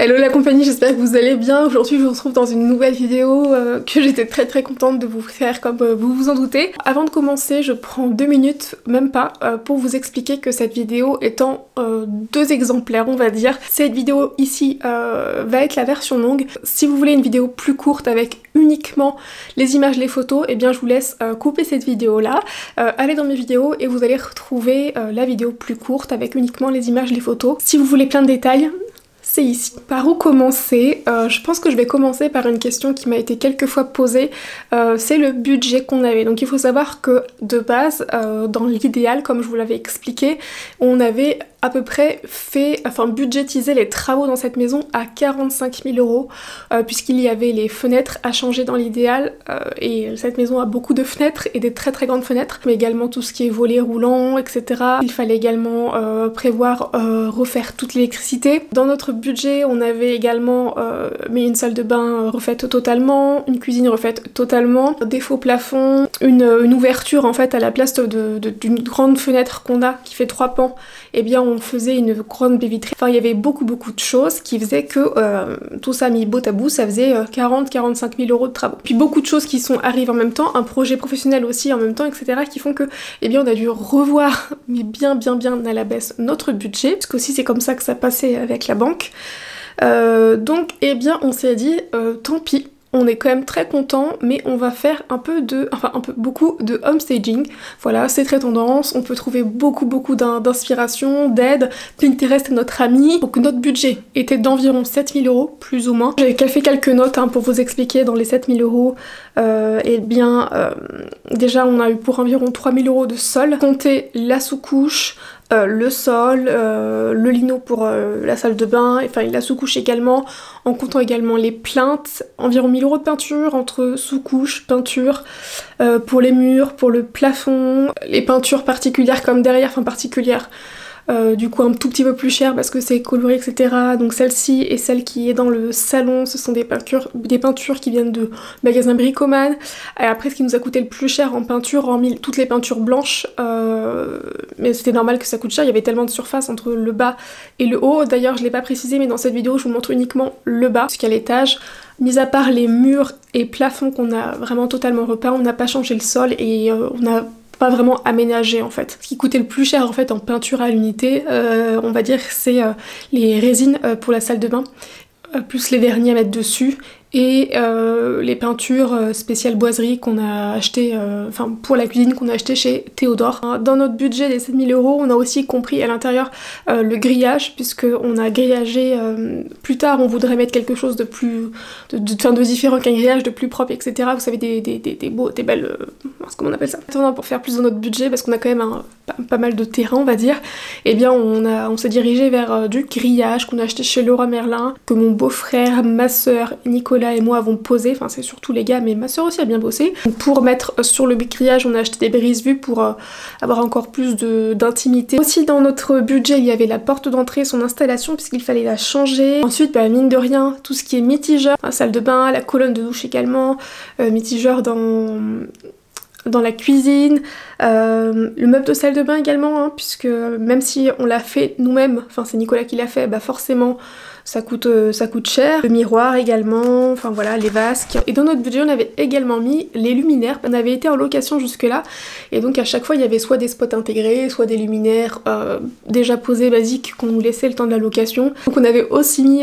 Hello la compagnie, j'espère que vous allez bien. Aujourd'hui je vous retrouve dans une nouvelle vidéo que j'étais très contente de vous faire comme vous vous en doutez. Avant de commencer, je prends 2 minutes, même pas, pour vous expliquer que cette vidéo étant 2 exemplaires on va dire. Cette vidéo ici va être la version longue. Si vous voulez une vidéo plus courte avec uniquement les images, les photos, et bien je vous laisse couper cette vidéo là, allez dans mes vidéos et vous allez retrouver la vidéo plus courte avec uniquement les images, les photos. Si vous voulez plein de détails, c'est ici. Par où commencer? Je pense que je vais commencer par une question qui m'a été quelques fois posée, c'est le budget qu'on avait. Donc il faut savoir que de base, dans l'idéal, comme je vous l'avais expliqué, on avait à peu près budgétisé les travaux dans cette maison à 45 000 €, puisqu'il y avait les fenêtres à changer dans l'idéal, et cette maison a beaucoup de fenêtres et des très grandes fenêtres, mais également tout ce qui est volets roulants, etc. Il fallait également prévoir refaire toute l'électricité. Dans notre budget, on avait également mis une salle de bain refaite totalement, une cuisine refaite totalement, des faux plafonds, une ouverture en fait à la place d'une grande fenêtre qu'on a qui fait 3 pans. Et bien on faisait une grande baie vitrée. Enfin il y avait beaucoup de choses qui faisaient que tout ça mis bout à bout, ça faisait 40-45 000 € de travaux. Puis beaucoup de choses qui sont arrivées en même temps, un projet professionnel aussi en même temps, etc. qui font que eh bien on a dû revoir mais bien à la baisse notre budget, parce qu'aussi c'est comme ça que ça passait avec la banque. Donc eh bien on s'est dit tant pis. On est quand même très content, mais on va faire beaucoup de homestaging. Voilà, c'est très tendance, on peut trouver beaucoup d'inspiration, d'aide. Pinterest est notre ami. Donc notre budget était d'environ 7 000 €, plus ou moins. J'ai fait quelques notes pour vous expliquer dans les 7 000 €. Déjà on a eu pour environ 3 000 € de sol. Comptez la sous-couche, le sol, le lino pour la salle de bain, enfin la sous-couche également, en comptant également les plinthes, environ 1 000 € de peinture, entre sous-couche, peinture, pour les murs, pour le plafond, les peintures particulières comme derrière, enfin particulières, du coup un tout petit peu plus cher parce que c'est coloré, etc. Donc celle-ci et celle qui est dans le salon, ce sont des peintures qui viennent de magasins Bricoman. Et après ce qui nous a coûté le plus cher en peinture, hormis toutes les peintures blanches, mais c'était normal que ça coûte cher, il y avait tellement de surface entre le bas et le haut. D'ailleurs je l'ai pas précisé, mais dans cette vidéo je vous montre uniquement le bas, puisqu'à l'étage, mis à part les murs et plafonds qu'on a vraiment totalement repeints, on n'a pas changé le sol et on a pas vraiment aménagé en fait. Ce qui coûtait le plus cher en fait en peinture à l'unité, on va dire, c'est les résines pour la salle de bain, plus les vernis à mettre dessus, et les peintures spéciales boiserie qu'on a acheté, pour la cuisine, qu'on a acheté chez Théodore. Dans notre budget des 7 000 €, on a aussi compris à l'intérieur le grillage, puisque on a grillagé, plus tard on voudrait mettre quelque chose de plus, de différent qu'un grillage, de plus propre, etc. Vous savez, des belles, comment on appelle ça, attendant, pour faire plus dans notre budget, parce qu'on a quand même pas mal de terrain on va dire, et bien on s'est dirigé vers du grillage qu'on a acheté chez Leroy Merlin, que mon beau-frère, ma soeur, Nicolas et moi avons posé, enfin c'est surtout les gars, mais ma soeur aussi a bien bossé. Pour mettre sur le grillage, on a acheté des brise-vues pour avoir encore plus d'intimité. Aussi dans notre budget, il y avait la porte d'entrée, son installation, puisqu'il fallait la changer. Ensuite, mine de rien, tout ce qui est mitigeur, la salle de bain, la colonne de douche également, mitigeur dans la cuisine, le meuble de salle de bain également, puisque même si on l'a fait nous-mêmes, enfin c'est Nicolas qui l'a fait, bah forcément ça coûte cher. Le miroir également, enfin voilà, les vasques. Et dans notre budget on avait également mis les luminaires. On avait été en location jusque là, et donc à chaque fois il y avait soit des spots intégrés, soit des luminaires déjà posés, basiques, qu'on nous laissait le temps de la location. Donc on avait aussi mis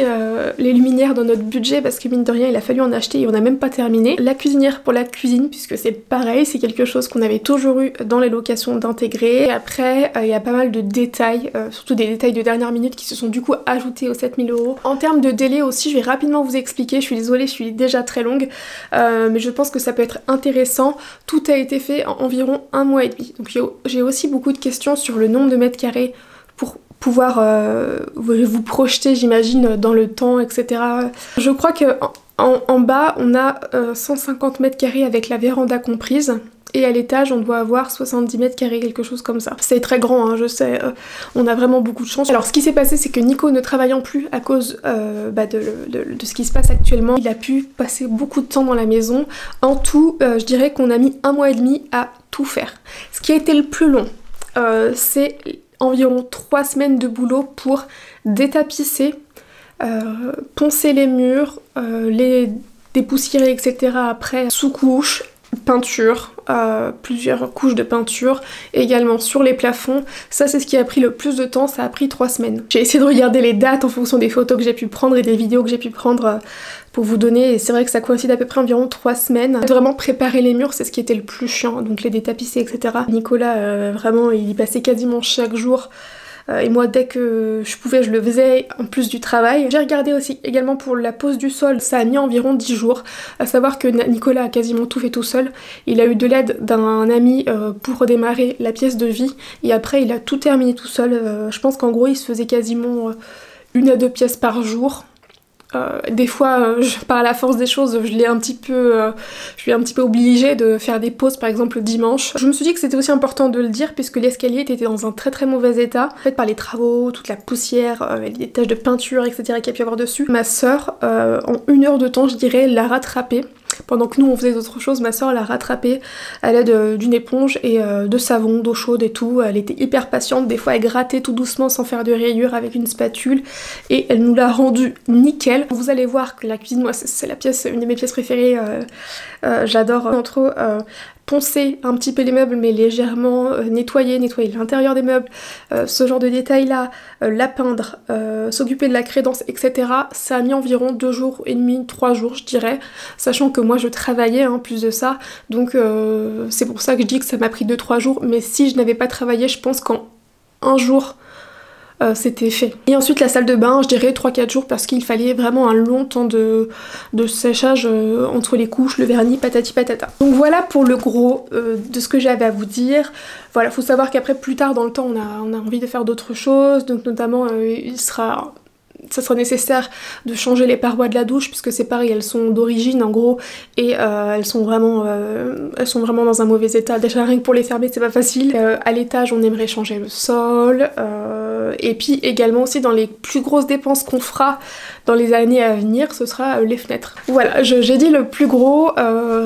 les luminaires dans notre budget, parce que mine de rien il a fallu en acheter et on n'a même pas terminé. La cuisinière pour la cuisine, puisque c'est pareil, c'est quelque chose qu'on avait toujours eu dans les locations d'intégrer. Et après il y a pas mal de détails, surtout des détails de dernière minute qui se sont du coup ajoutés aux 7 000 €. En termes de délai aussi, je vais rapidement vous expliquer, je suis désolée, je suis déjà très longue, mais je pense que ça peut être intéressant. Tout a été fait en environ 1 mois et demi. Donc j'ai aussi beaucoup de questions sur le nombre de mètres carrés pour pouvoir vous projeter, j'imagine, dans le temps, etc. Je crois que en bas, on a 150 mètres carrés avec la véranda comprise. Et à l'étage, on doit avoir 70 mètres carrés, quelque chose comme ça. C'est très grand, je sais, on a vraiment beaucoup de chance. Alors ce qui s'est passé, c'est que Nico, ne travaillant plus à cause de ce qui se passe actuellement, il a pu passer beaucoup de temps dans la maison. En tout, je dirais qu'on a mis 1 mois et demi à tout faire. Ce qui a été le plus long, c'est environ 3 semaines de boulot pour détapisser, poncer les murs, les dépoussiérer, etc. après, sous-couche, peinture, plusieurs couches de peinture, également sur les plafonds. Ça c'est ce qui a pris le plus de temps, ça a pris 3 semaines. J'ai essayé de regarder les dates en fonction des photos que j'ai pu prendre et des vidéos que j'ai pu prendre pour vous donner, et c'est vrai que ça coïncide à peu près environ 3 semaines. Vraiment préparer les murs, c'est ce qui était le plus chiant, donc les détapisser, etc. Nicolas, vraiment, il y passait quasiment chaque jour. Et moi dès que je pouvais je le faisais en plus du travail. J'ai regardé aussi également pour la pose du sol, ça a mis environ 10 jours, à savoir que Nicolas a quasiment tout fait tout seul. Il a eu de l'aide d'un ami pour redémarrer la pièce de vie et après il a tout terminé tout seul. Je pense qu'en gros il se faisait quasiment 1 à 2 pièces par jour. Des fois, par la force des choses, je lui ai un petit peu obligée de faire des pauses, par exemple le dimanche. Je me suis dit que c'était aussi important de le dire puisque l'escalier était dans un très mauvais état, en fait par les travaux, toute la poussière, les taches de peinture, etc. qu'il y a pu avoir dessus. Ma sœur, en 1 heure de temps, je dirais, l'a rattrapé. Pendant que nous on faisait d'autres choses, ma soeur l'a rattrapée à l'aide d'une éponge et de savon, d'eau chaude et tout. Elle était hyper patiente, des fois elle grattait tout doucement sans faire de rayures avec une spatule et elle nous l'a rendu nickel. Vous allez voir que la cuisine, moi c'est la pièce, une de mes pièces préférées, j'adore entre eux. Poncer un petit peu les meubles mais légèrement, nettoyer l'intérieur des meubles, ce genre de détails là, la peindre, s'occuper de la crédence, etc. Ça a mis environ 2 jours et demi, 3 jours je dirais, sachant que moi je travaillais plus de ça, donc c'est pour ça que je dis que ça m'a pris 2-3 jours, mais si je n'avais pas travaillé je pense qu'en 1 jour c'était fait. Et ensuite la salle de bain, je dirais 3-4 jours parce qu'il fallait vraiment un long temps de séchage entre les couches, le vernis, patati patata. Donc voilà pour le gros de ce que j'avais à vous dire. Voilà, faut savoir qu'après plus tard dans le temps on a envie de faire d'autres choses, donc notamment ça sera nécessaire de changer les parois de la douche puisque c'est pareil, elles sont d'origine en gros et elles sont vraiment dans un mauvais état. Déjà rien que pour les fermer c'est pas facile. À l'étage on aimerait changer le sol et puis également aussi dans les plus grosses dépenses qu'on fera dans les années à venir, ce sera les fenêtres. Voilà, j'ai dit le plus gros.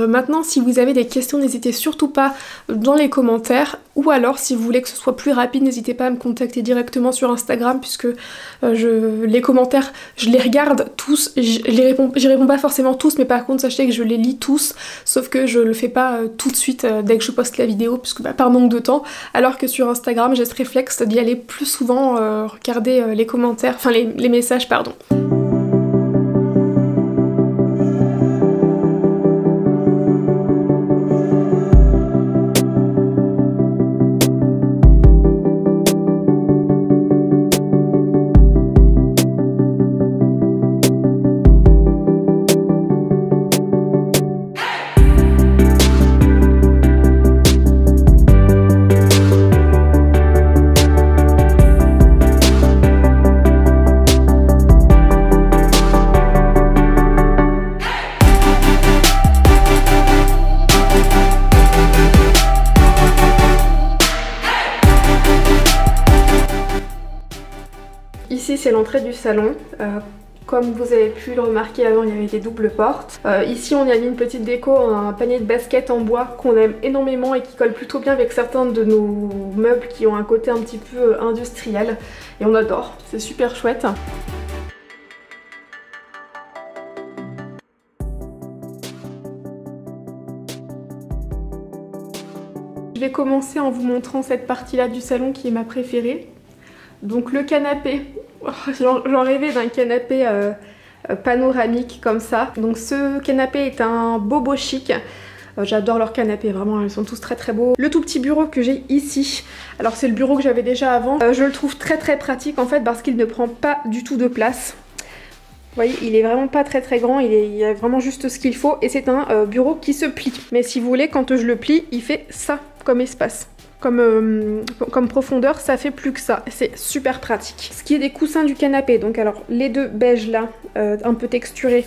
Maintenant si vous avez des questions n'hésitez surtout pas dans les commentaires, ou alors si vous voulez que ce soit plus rapide n'hésitez pas à me contacter directement sur Instagram puisque les commentaires je les regarde tous, j'y réponds pas forcément tous, mais par contre sachez que je les lis tous, sauf que je le fais pas tout de suite dès que je poste la vidéo puisque par manque de temps, alors que sur Instagram j'ai ce réflexe d'y aller plus souvent, regarder les commentaires, enfin les messages pardon. Ici c'est l'entrée du salon, comme vous avez pu le remarquer avant il y avait des doubles portes. Ici on y a mis une petite déco, un panier de basket en bois qu'on aime énormément et qui colle plutôt bien avec certains de nos meubles qui ont un côté un petit peu industriel et on adore, c'est super chouette. Je vais commencer en vous montrant cette partie là du salon qui est ma préférée. Donc le canapé, j'en rêvais d'un canapé panoramique comme ça. Donc ce canapé est un bobo chic. J'adore leurs canapés, vraiment ils sont tous très beaux. Le tout petit bureau que j'ai ici, alors c'est le bureau que j'avais déjà avant. Je le trouve très pratique en fait parce qu'il ne prend pas du tout de place. Vous voyez, il est vraiment pas très grand, il y a vraiment juste ce qu'il faut et c'est un bureau qui se plie. Mais si vous voulez, quand je le plie, il fait ça comme espace. Comme profondeur, ça fait plus que ça, c'est super pratique. Ce qui est des coussins du canapé, donc alors les deux beiges là, un peu texturés.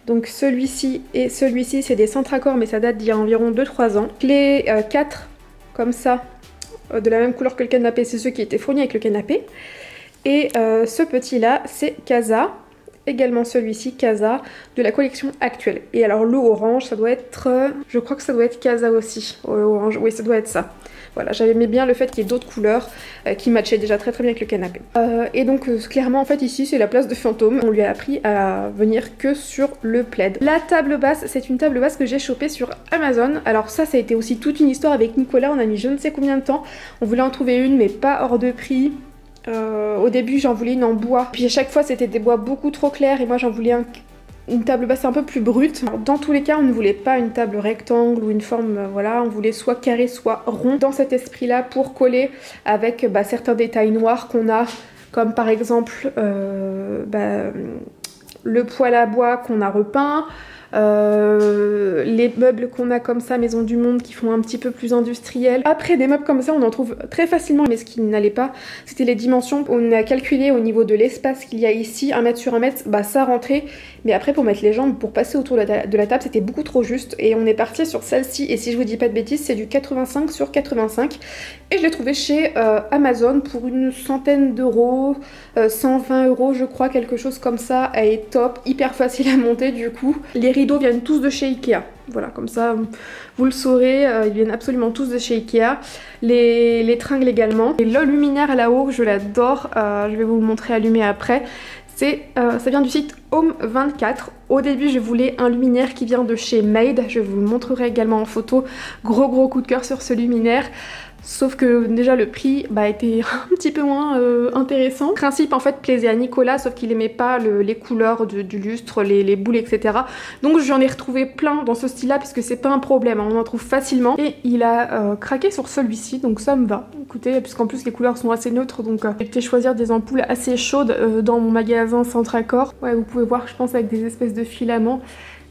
Donc celui-ci et celui-ci, c'est des Centracor, mais ça date d'il y a environ 2-3 ans. Les 4 comme ça, de la même couleur que le canapé, c'est ceux qui étaient fournis avec le canapé. Et ce petit là, c'est Casa. Également celui-ci, Casa, de la collection actuelle. Et alors le orange, ça doit être... je crois que ça doit être Casa aussi. Orange, oui ça doit être ça. Voilà, j'aimais bien le fait qu'il y ait d'autres couleurs qui matchaient déjà très bien avec le canapé. Et donc clairement en fait ici c'est la place de fantôme. On lui a appris à venir que sur le plaid. La table basse, c'est une table basse que j'ai chopée sur Amazon. Alors ça a été aussi toute une histoire avec Nicolas, on a mis je ne sais combien de temps. On voulait en trouver une mais pas hors de prix. Au début j'en voulais une en bois, puis à chaque fois c'était des bois beaucoup trop clairs et moi j'en voulais une table basse un peu plus brute. Alors, dans tous les cas on ne voulait pas une table rectangle ou une forme, voilà, on voulait soit carré soit rond dans cet esprit là pour coller avec certains détails noirs qu'on a, comme par exemple le poêle à bois qu'on a repeint, les meubles qu'on a comme ça, Maison du Monde, qui font un petit peu plus industriel. Après des meubles comme ça on en trouve très facilement, mais ce qui n'allait pas c'était les dimensions. On a calculé au niveau de l'espace qu'il y a ici, 1 mètre sur 1 mètre, ça rentrait, mais après pour mettre les jambes, pour passer autour de la table c'était beaucoup trop juste et on est parti sur celle-ci, et si je vous dis pas de bêtises c'est du 85 sur 85 et je l'ai trouvé chez Amazon pour une centaine d'euros, 120 € je crois, quelque chose comme ça. Elle est top, hyper facile à monter du coup. Les rideaux viennent tous de chez Ikea, voilà, comme ça vous le saurez, ils viennent absolument tous de chez Ikea. Les tringles également. Et le luminaire là-haut, je l'adore, je vais vous le montrer allumé après. Ça vient du site Home24. Au début je voulais un luminaire qui vient de chez Made, je vous le montrerai également en photo. Gros coup de cœur sur ce luminaire. Sauf que déjà le prix était un petit peu moins intéressant. Le principe en fait plaisait à Nicolas, sauf qu'il aimait pas les couleurs du lustre, les boules, etc. Donc j'en ai retrouvé plein dans ce style là, puisque c'est pas un problème, on en trouve facilement. Et il a craqué sur celui-ci, donc ça me va. Écoutez, puisqu'en plus les couleurs sont assez neutres, donc j'ai été choisir des ampoules assez chaudes dans mon magasin Centracor. Ouais, vous pouvez voir, je pense, avec des espèces de filaments.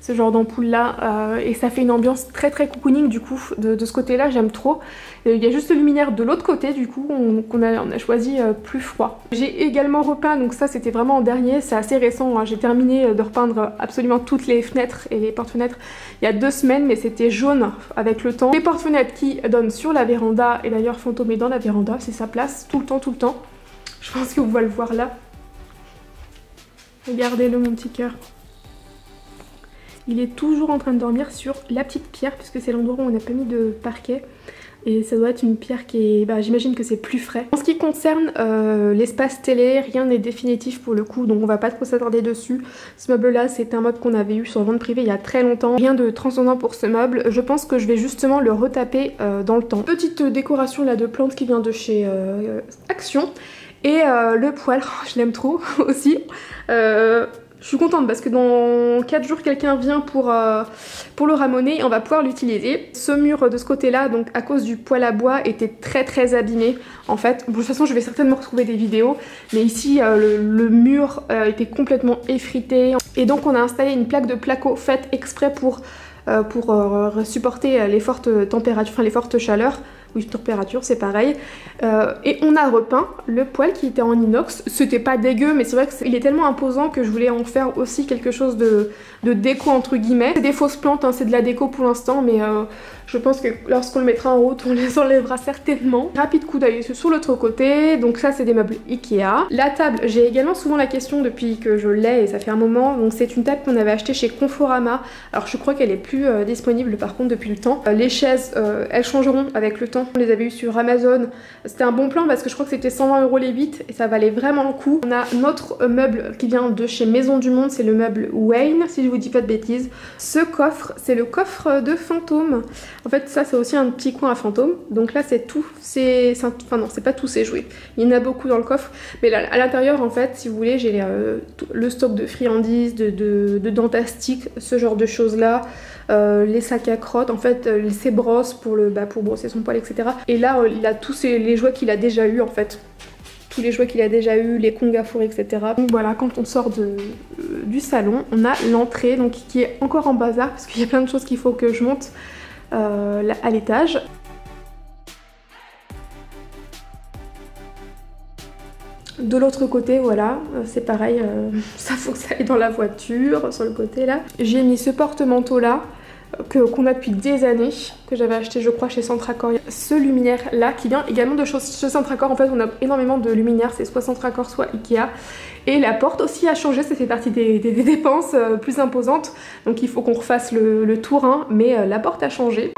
Ce genre d'ampoule là, et ça fait une ambiance très cocooning du coup de ce côté là, j'aime trop. Il y a juste le luminaire de l'autre côté du coup on a choisi plus froid. J'ai également repeint, donc ça c'était vraiment en dernier, c'est assez récent, hein. J'ai terminé de repeindre absolument toutes les fenêtres et les portes-fenêtres il y a 2 semaines, mais c'était jaune avec le temps. Les portes-fenêtres qui donnent sur la véranda, et d'ailleurs Fantôme est dans la véranda, c'est sa place tout le temps. Je pense que vous pouvez le voir là. Regardez-le mon petit cœur. Il est toujours en train de dormir sur la petite pierre, puisque c'est l'endroit où on n'a pas mis de parquet. Et ça doit être une pierre qui est... j'imagine que c'est plus frais. En ce qui concerne l'espace télé, rien n'est définitif pour le coup, donc on va pas trop s'attarder dessus. Ce meuble là, c'est un meuble qu'on avait eu sur vente privée il y a très longtemps. Rien de transcendant pour ce meuble. Je pense que je vais justement le retaper dans le temps. Petite décoration là de plantes qui vient de chez Action. Et le poêle, je l'aime trop aussi. Je suis contente parce que dans 4 jours quelqu'un vient pour le ramoner et on va pouvoir l'utiliser. Ce mur de ce côté là, donc à cause du poêle à bois, était très abîmé en fait. Bon, de toute façon je vais certainement retrouver des vidéos, mais ici le mur était complètement effrité. Et donc on a installé une plaque de placo faite exprès pour supporter les fortes températures, enfin les fortes chaleurs. Oui, température, c'est pareil. Et on a repeint le poêle qui était en inox. C'était pas dégueu, mais c'est vrai qu'il est tellement imposant que je voulais en faire aussi quelque chose de déco entre guillemets. C'est des fausses plantes, hein, c'est de la déco pour l'instant, mais je pense que lorsqu'on le mettra en route, on les enlèvera certainement. Rapide coup d'œil sur l'autre côté. Donc ça, c'est des meubles Ikea. La table, j'ai également souvent la question depuis que je l'ai et ça fait un moment. Donc c'est une table qu'on avait achetée chez Conforama. Alors je crois qu'elle est plus disponible par contre depuis le temps. Les chaises, elles changeront avec le temps. On les avait eu sur Amazon. C'était un bon plan parce que je crois que c'était 120 € les 8 et ça valait vraiment le coup. On a notre meuble qui vient de chez Maison du Monde, c'est le meuble Wayne, si je vous dis pas de bêtises. Ce coffre, c'est le coffre de Fantôme. En fait, ça c'est aussi un petit coin à Fantôme. Donc là c'est tout, enfin non, c'est pas tous ses jouets. Il y en a beaucoup dans le coffre. Mais là, à l'intérieur en fait, si vous voulez, j'ai le stock de friandises, de dentastiques, ce genre de choses là. Les sacs à crottes, en fait ses brosses pour brosser son poil, etc. Et là il a tous les jouets qu'il a déjà eu en fait. Tous les jouets qu'il a déjà eu, les congs à fourrer, etc. Donc voilà, quand on sort du salon, on a l'entrée donc qui est encore en bazar parce qu'il y a plein de choses qu'il faut que je monte à l'étage. De l'autre côté, voilà, c'est pareil, ça faut que ça aille dans la voiture, sur le côté là. J'ai mis ce porte-manteau là, qu'on a depuis des années, que j'avais acheté je crois chez Centracor. Ce luminaire là qui vient également de chez Centracor. En fait on a énormément de luminaires, c'est soit Centracor soit Ikea. Et la porte aussi a changé, ça fait partie des dépenses plus imposantes. Donc il faut qu'on refasse le tour, hein, mais la porte a changé.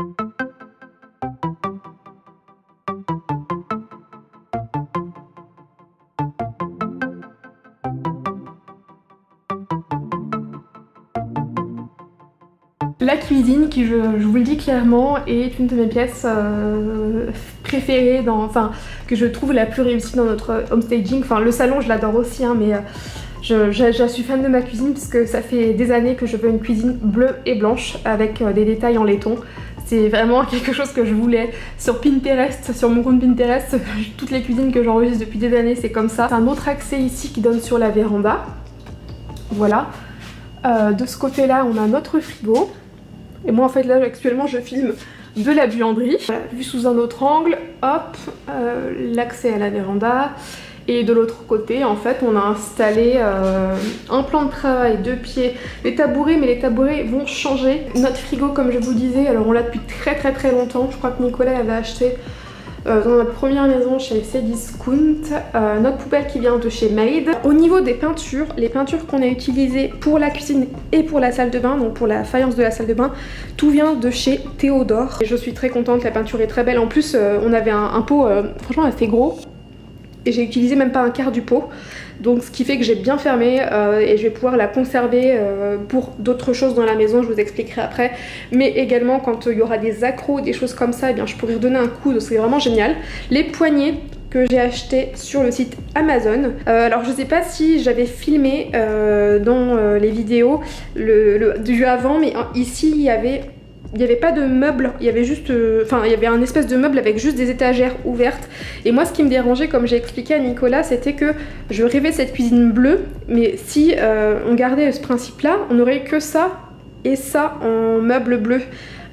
La cuisine qui, je vous le dis clairement, est une de mes pièces préférées, enfin que je trouve la plus réussie dans notre homestaging. Enfin le salon je l'adore aussi hein, mais je suis fan de ma cuisine parce que ça fait des années que je veux une cuisine bleue et blanche avec des détails en laiton. C'est vraiment quelque chose que je voulais sur Pinterest, sur mon compte Pinterest. Toutes les cuisines que j'enregistre depuis des années c'est comme ça. C'est un autre accès ici qui donne sur la véranda. Voilà. De ce côté là on a notre frigo. Et moi en fait là actuellement je filme de la buanderie. Voilà, vu sous un autre angle, hop, l'accès à la véranda. Et de l'autre côté en fait on a installé un plan de travail, 2 pieds, les tabourets, mais les tabourets vont changer. Notre frigo comme je vous disais, alors on l'a depuis très longtemps, je crois que Nicolas avait acheté dans notre première maison chez Cdiscount, notre poubelle qui vient de chez Made. Au niveau des peintures, les peintures qu'on a utilisées pour la cuisine et pour la salle de bain, donc pour la faïence de la salle de bain, tout vient de chez Théodore. Et je suis très contente, la peinture est très belle. En plus on avait un pot franchement assez gros et j'ai utilisé même pas un quart du pot. Donc ce qui fait que j'ai bien fermé et je vais pouvoir la conserver pour d'autres choses dans la maison, je vous expliquerai après. Mais également quand il y aura des accros, des choses comme ça, eh bien, je pourrais redonner un coup, c'est vraiment génial. Les poignées que j'ai acheté sur le site Amazon. Alors je sais pas si j'avais filmé dans les vidéos du avant, mais ici il y avait pas de meubles, il y avait juste, il y avait un espèce de meuble avec juste des étagères ouvertes. Et moi ce qui me dérangeait, comme j'ai expliqué à Nicolas, c'était que je rêvais de cette cuisine bleue, mais si on gardait ce principe là, on aurait que ça et ça en meuble bleu,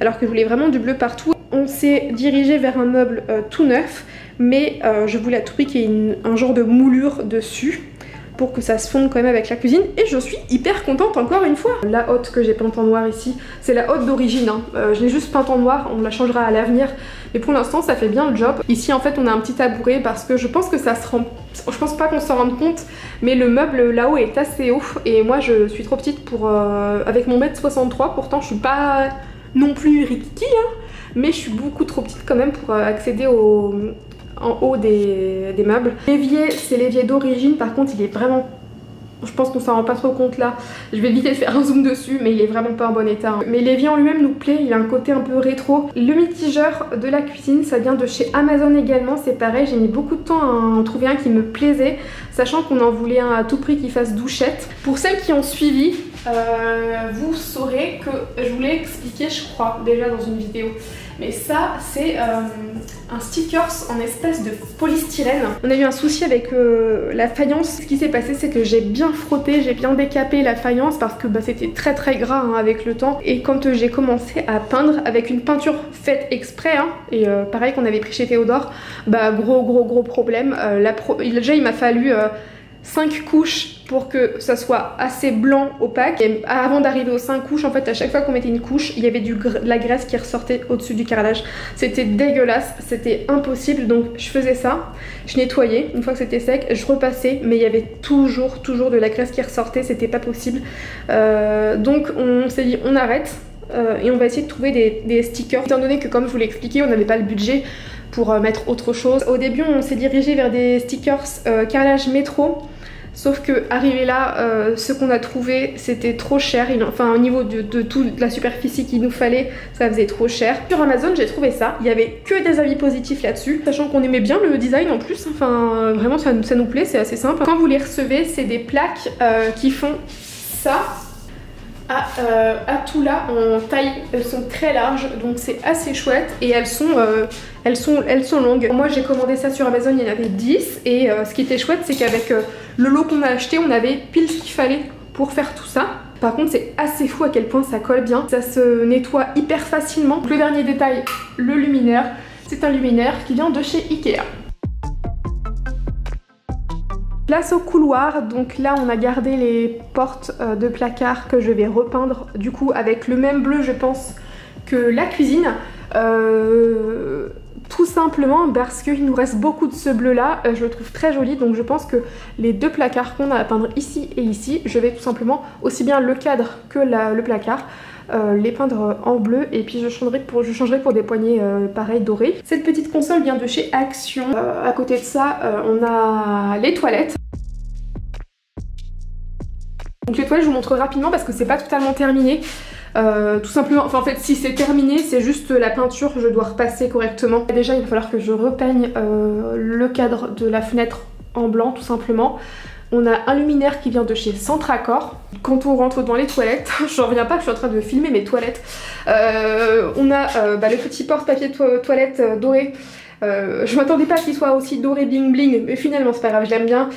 alors que je voulais vraiment du bleu partout. On s'est dirigé vers un meuble tout neuf, mais je voulais à tout prix qu'il y ait un genre de moulure dessus pour que ça se fonde quand même avec la cuisine, et je suis hyper contente encore une fois. La hotte que j'ai peinte en noir ici, c'est la hotte d'origine, hein. Je l'ai juste peinte en noir, on la changera à l'avenir, mais pour l'instant ça fait bien le job. Ici en fait on a un petit tabouret parce que je pense que ça se rend... Je pense pas qu'on s'en rende compte, mais le meuble là-haut est assez haut, et moi je suis trop petite pour... avec mon mètre 63, pourtant je suis pas non plus rikiki, hein, mais je suis beaucoup trop petite quand même pour accéder en haut des meubles. L'évier, c'est l'évier d'origine, par contre il est vraiment... Je pense qu'on s'en rend pas trop compte là. Je vais éviter de faire un zoom dessus, mais il est vraiment pas en bon état, hein. Mais l'évier en lui-même nous plaît, il a un côté un peu rétro. Le mitigeur de la cuisine, ça vient de chez Amazon également, c'est pareil, j'ai mis beaucoup de temps à en trouver un qui me plaisait, sachant qu'on en voulait un à tout prix qui fasse douchette. Pour celles qui ont suivi, vous saurez que je vous l'ai expliqué je crois déjà dans une vidéo, mais ça c'est un stickers en espèce de polystyrène. On a eu un souci avec la faïence. Ce qui s'est passé c'est que j'ai bien frotté, j'ai bien décapé la faïence parce que c'était très gras hein, avec le temps, et quand j'ai commencé à peindre avec une peinture faite exprès hein, et pareil qu'on avait pris chez Théodore, gros problème. Déjà il m'a fallu 5 couches pour que ça soit assez blanc opaque, et avant d'arriver aux 5 couches en fait à chaque fois qu'on mettait une couche il y avait de la graisse qui ressortait au-dessus du carrelage. C'était dégueulasse, c'était impossible, donc je faisais ça, je nettoyais, une fois que c'était sec je repassais, mais il y avait toujours de la graisse qui ressortait, c'était pas possible. Donc on s'est dit on arrête et on va essayer de trouver des stickers, étant donné que comme je vous l'ai expliqué on n'avait pas le budget pour mettre autre chose. Au début on s'est dirigé vers des stickers carrelage métro, sauf que arrivé là, ce qu'on a trouvé c'était trop cher, enfin au niveau de toute la superficie qu'il nous fallait, ça faisait trop cher. Sur Amazon j'ai trouvé ça, il y avait que des avis positifs là-dessus, sachant qu'on aimait bien le design en plus, enfin vraiment ça nous plaît, c'est assez simple. Quand vous les recevez, c'est des plaques qui font ça. À tout là en taille, elles sont très larges donc c'est assez chouette, et elles sont longues. Moi j'ai commandé ça sur Amazon, il y en avait 10, et ce qui était chouette c'est qu'avec le lot qu'on a acheté on avait pile ce qu'il fallait pour faire tout ça. Par contre c'est assez fou à quel point ça colle bien, ça se nettoie hyper facilement. Donc, le dernier détail, le luminaire, c'est un luminaire qui vient de chez Ikea. Place au couloir, donc là on a gardé les portes de placard que je vais repeindre du coup avec le même bleu je pense que la cuisine, tout simplement parce qu'il nous reste beaucoup de ce bleu là, je le trouve très joli, donc je pense que les deux placards qu'on a à peindre ici et ici, je vais tout simplement aussi bien le cadre que le placard les peindre en bleu, et puis je changerai pour des poignées pareilles dorées. Cette petite console vient de chez Action. À côté de ça on a les toilettes. Donc les toilettes je vous montre rapidement parce que c'est pas totalement terminé. Tout simplement, enfin en fait si c'est terminé, c'est juste la peinture, je dois repasser correctement. Déjà il va falloir que je repeigne le cadre de la fenêtre en blanc tout simplement. On a un luminaire qui vient de chez Centracor. Quand on rentre dans les toilettes, je reviens pas que je suis en train de filmer mes toilettes, on a le petit porte-papier toilette doré. Je m'attendais pas qu'il soit aussi doré bling bling, mais finalement c'est pas grave, je l'aime bien.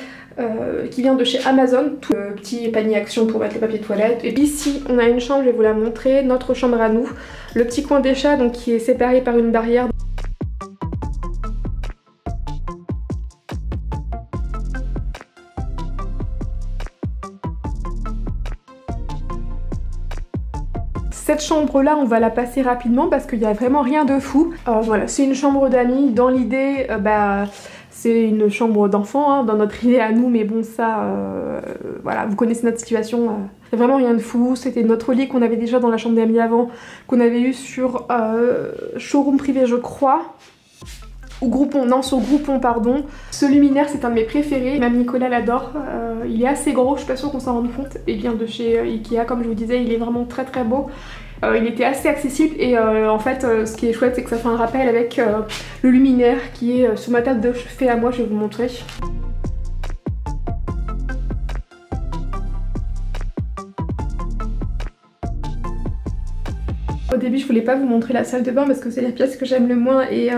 Qui vient de chez Amazon, tout petit panier action pour mettre le papier de toilette. Et ici on a une chambre, je vais vous la montrer, notre chambre à nous, le petit coin des chats donc qui est séparé par une barrière. Cette chambre là on va la passer rapidement parce qu'il n'y a vraiment rien de fou. Voilà, c'est une chambre d'amis, dans l'idée c'est une chambre d'enfant hein, dans notre idée à nous, mais bon ça, voilà, vous connaissez notre situation, vraiment rien de fou. C'était notre lit qu'on avait déjà dans la chambre d'amis avant, qu'on avait eu sur showroom privé je crois, ou Groupon, non sur Groupon pardon. Ce luminaire c'est un de mes préférés, même Nicolas l'adore, il est assez gros, je suis pas sûre qu'on s'en rende compte, et bien de chez Ikea comme je vous disais, il est vraiment très très beau. Il était assez accessible et en fait ce qui est chouette c'est que ça fait un rappel avec le luminaire qui est sur ma table de chevet à moi, je vais vous montrer. Au début je voulais pas vous montrer la salle de bain parce que c'est la pièce que j'aime le moins et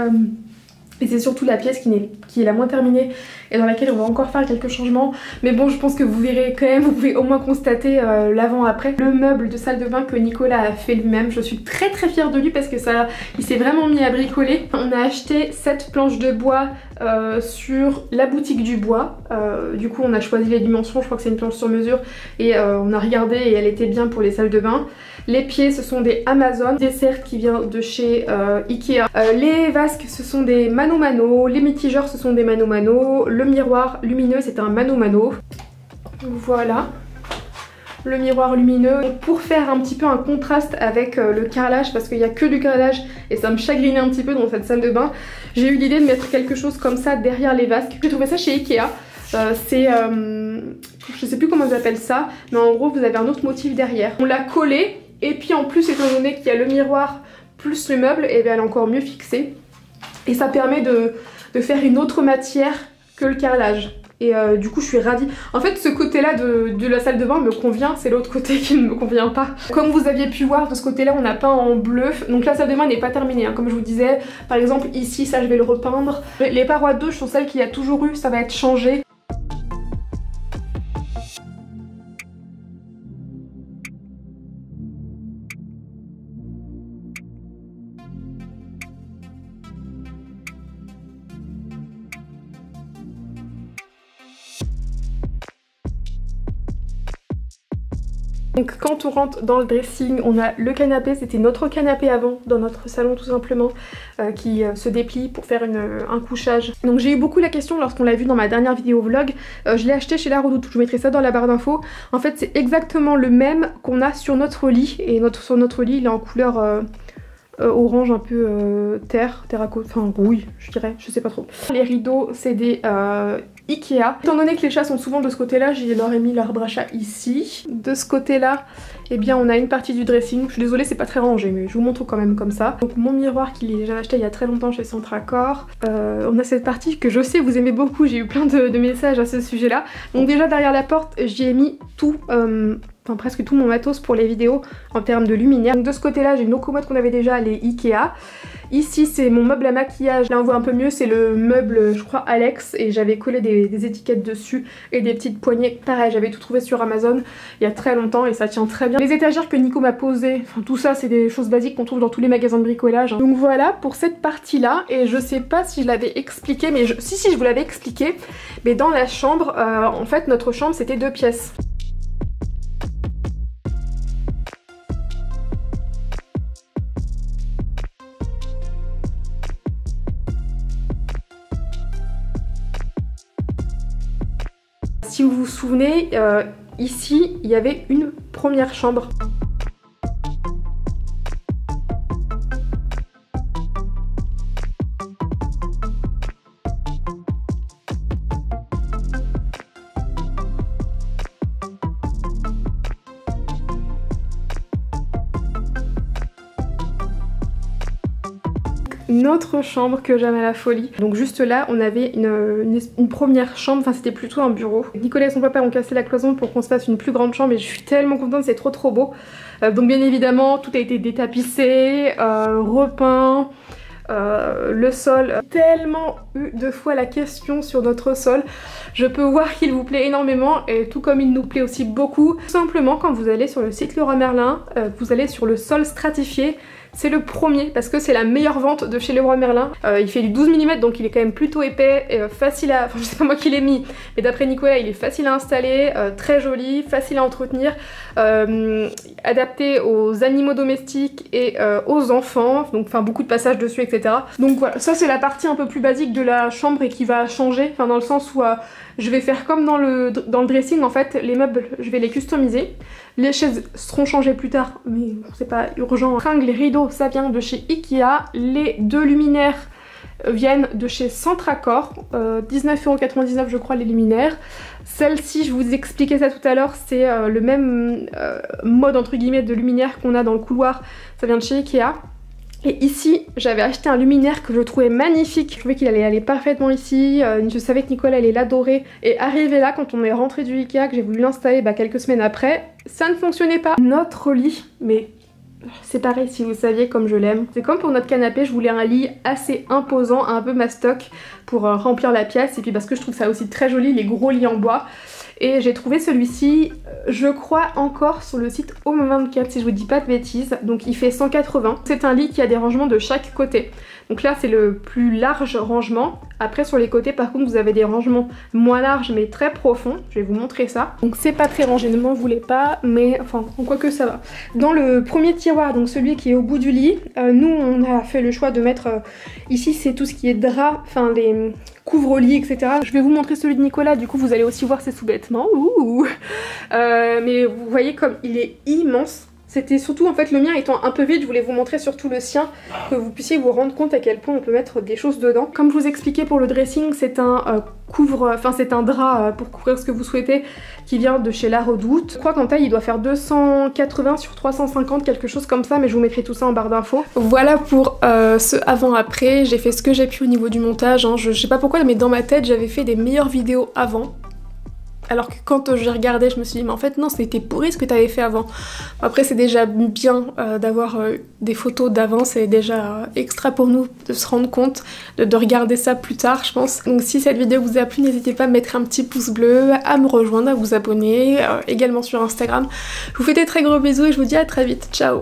c'est surtout la pièce qui est la moins terminée et dans laquelle on va encore faire quelques changements. Mais bon, je pense que vous verrez quand même, vous pouvez au moins constater l'avant-après. Le meuble de salle de bain que Nicolas a fait lui-même, je suis très très fière de lui parce que il s'est vraiment mis à bricoler. On a acheté 7 planches de bois sur la boutique du bois. Du coup on a choisi les dimensions, je crois que c'est une planche sur mesure et on a regardé et elle était bien pour les salles de bain. Les pieds ce sont des Amazon, des dessert qui vient de chez Ikea. Les vasques ce sont des Mano Mano, les mitigeurs ce sont des Mano Mano, le miroir lumineux c'est un Mano Mano. Voilà. Le miroir lumineux. Et pour faire un petit peu un contraste avec le carrelage, parce qu'il n'y a que du carrelage et ça me chagrinait un petit peu dans cette salle de bain, j'ai eu l'idée de mettre quelque chose comme ça derrière les vasques. J'ai trouvé ça chez Ikea. C'est je sais plus comment ils appellent ça, mais en gros vous avez un autre motif derrière. On l'a collé et puis en plus étant donné qu'il y a le miroir plus le meuble, et bien elle est encore mieux fixée. Et ça permet de faire une autre matière que le carrelage. Et du coup je suis ravie. En fait ce côté là de la salle de bain me convient, c'est l'autre côté qui ne me convient pas. Comme vous aviez pu voir de ce côté là on a peint en bleu. Donc la salle de bain n'est pas terminée hein. Comme je vous disais, par exemple ici ça je vais le repeindre. Les parois de douche sont celles qu'il y a toujours eu, ça va être changé. Donc quand on rentre dans le dressing, on a le canapé, c'était notre canapé avant dans notre salon tout simplement, qui se déplie pour faire un couchage. Donc j'ai eu beaucoup la question lorsqu'on l'a vu dans ma dernière vidéo vlog, je l'ai acheté chez La Redoute, je vous mettrai ça dans la barre d'infos. En fait c'est exactement le même qu'on a sur notre lit, et sur notre lit il est en couleur orange un peu terracotta, enfin rouille je dirais, je sais pas trop. Les rideaux c'est des Ikea. Étant donné que les chats sont souvent de ce côté là, j'ai leur ai mis l'arbre à chat ici. De ce côté là, eh bien on a une partie du dressing, je suis désolée c'est pas très rangé mais je vous montre quand même comme ça. Donc mon miroir qu'il j'avais acheté il y a très longtemps chez Centracor. On a cette partie que je sais vous aimez beaucoup, j'ai eu plein de messages à ce sujet là. Donc déjà derrière la porte j'y ai mis tout, enfin presque tout mon matos pour les vidéos en termes de luminaire. Donc de ce côté là j'ai une commode qu'on avait déjà, les Ikea. Ici c'est mon meuble à maquillage, là on voit un peu mieux, c'est le meuble je crois Alex, et j'avais collé des étiquettes dessus et des petites poignées, pareil j'avais tout trouvé sur Amazon il y a très longtemps et ça tient très bien. Les étagères que Nico m'a posées, enfin tout ça c'est des choses basiques qu'on trouve dans tous les magasins de bricolage. Donc voilà pour cette partie là, et je sais pas si je l'avais expliqué, mais si je vous l'avais expliqué, mais dans la chambre, en fait notre chambre c'était 2 pièces. Si vous vous souvenez, ici il y avait une première chambre. notre chambre que j'aime à la folie. Donc juste là on avait une première chambre, enfin c'était plutôt un bureau. Nicolas et son papa ont cassé la cloison pour qu'on se fasse une plus grande chambre et je suis tellement contente, c'est trop beau. Donc bien évidemment tout a été détapissé, repeint. Le sol, tellement eu deux fois la question sur notre sol. Je peux voir qu'il vous plaît énormément et tout comme il nous plaît aussi beaucoup. Tout simplement quand vous allez sur le site Leroy Merlin, vous allez sur le sol stratifié. C'est le premier parce que c'est la meilleure vente de chez Leroy Merlin. Il fait du 12 mm donc il est quand même plutôt épais et facile à... Enfin je sais pas moi qui l'ai mis, mais d'après Nicolas il est facile à installer, très joli, facile à entretenir, adapté aux animaux domestiques et aux enfants, donc enfin beaucoup de passages dessus etc. Donc voilà, ça c'est la partie un peu plus basique de la chambre et qui va changer, enfin dans le sens où je vais faire comme dans le dressing en fait, les meubles je vais les customiser. Les chaises seront changées plus tard, mais c'est pas urgent. Les rideaux, ça vient de chez Ikea. Les deux luminaires viennent de chez Centracor. 19,99€ je crois les luminaires. Celle-ci, je vous expliquais ça tout à l'heure, c'est le même mode entre guillemets de luminaire qu'on a dans le couloir. Ça vient de chez Ikea. Et ici, j'avais acheté un luminaire que je trouvais magnifique. Je trouvais qu'il allait aller parfaitement ici. Je savais que Nicole allait l'adorer. Et arrivé là, quand on est rentré du Ikea, que j'ai voulu l'installer quelques semaines après, ça ne fonctionnait pas. Notre lit, mais c'est pareil si vous saviez comme je l'aime. C'est comme pour notre canapé, je voulais un lit assez imposant, un peu mastoc pour remplir la pièce. Et puis parce que je trouve ça aussi très joli, les gros lits en bois. Et j'ai trouvé celui-ci, je crois encore sur le site Home24 si je vous dis pas de bêtises, donc il fait 180. C'est un lit qui a des rangements de chaque côté. Donc là c'est le plus large rangement. Après sur les côtés par contre vous avez des rangements moins larges mais très profonds. Je vais vous montrer ça. Donc c'est pas très rangé, ne m'en voulez pas, mais enfin en quoi que ça va. Dans le premier tiroir, donc celui qui est au bout du lit, nous on a fait le choix de mettre ici c'est tout ce qui est drap, enfin les couvre-lit etc. Je vais vous montrer celui de Nicolas, du coup vous allez aussi voir ses sous-vêtements. Mais vous voyez comme il est immense. C'était surtout en fait le mien étant un peu vide, je voulais vous montrer surtout le sien, que vous puissiez vous rendre compte à quel point on peut mettre des choses dedans. Comme je vous expliquais pour le dressing, c'est un c'est un drap pour couvrir ce que vous souhaitez qui vient de chez La Redoute. Je crois qu'en taille il doit faire 280 sur 350, quelque chose comme ça, mais je vous mettrai tout ça en barre d'infos. Voilà pour ce avant-après, j'ai fait ce que j'ai pu au niveau du montage, hein. Je sais pas pourquoi mais dans ma tête j'avais fait des meilleures vidéos avant. Alors que quand j'ai regardé, je me suis dit mais en fait non, c'était pourri ce que t'avais fait avant. Après c'est déjà bien d'avoir des photos d'avant, c'est déjà extra pour nous de se rendre compte, de regarder ça plus tard je pense. Donc si cette vidéo vous a plu, n'hésitez pas à mettre un petit pouce bleu, à me rejoindre, à vous abonner, également sur Instagram. Je vous fais des très gros bisous et je vous dis à très vite, ciao.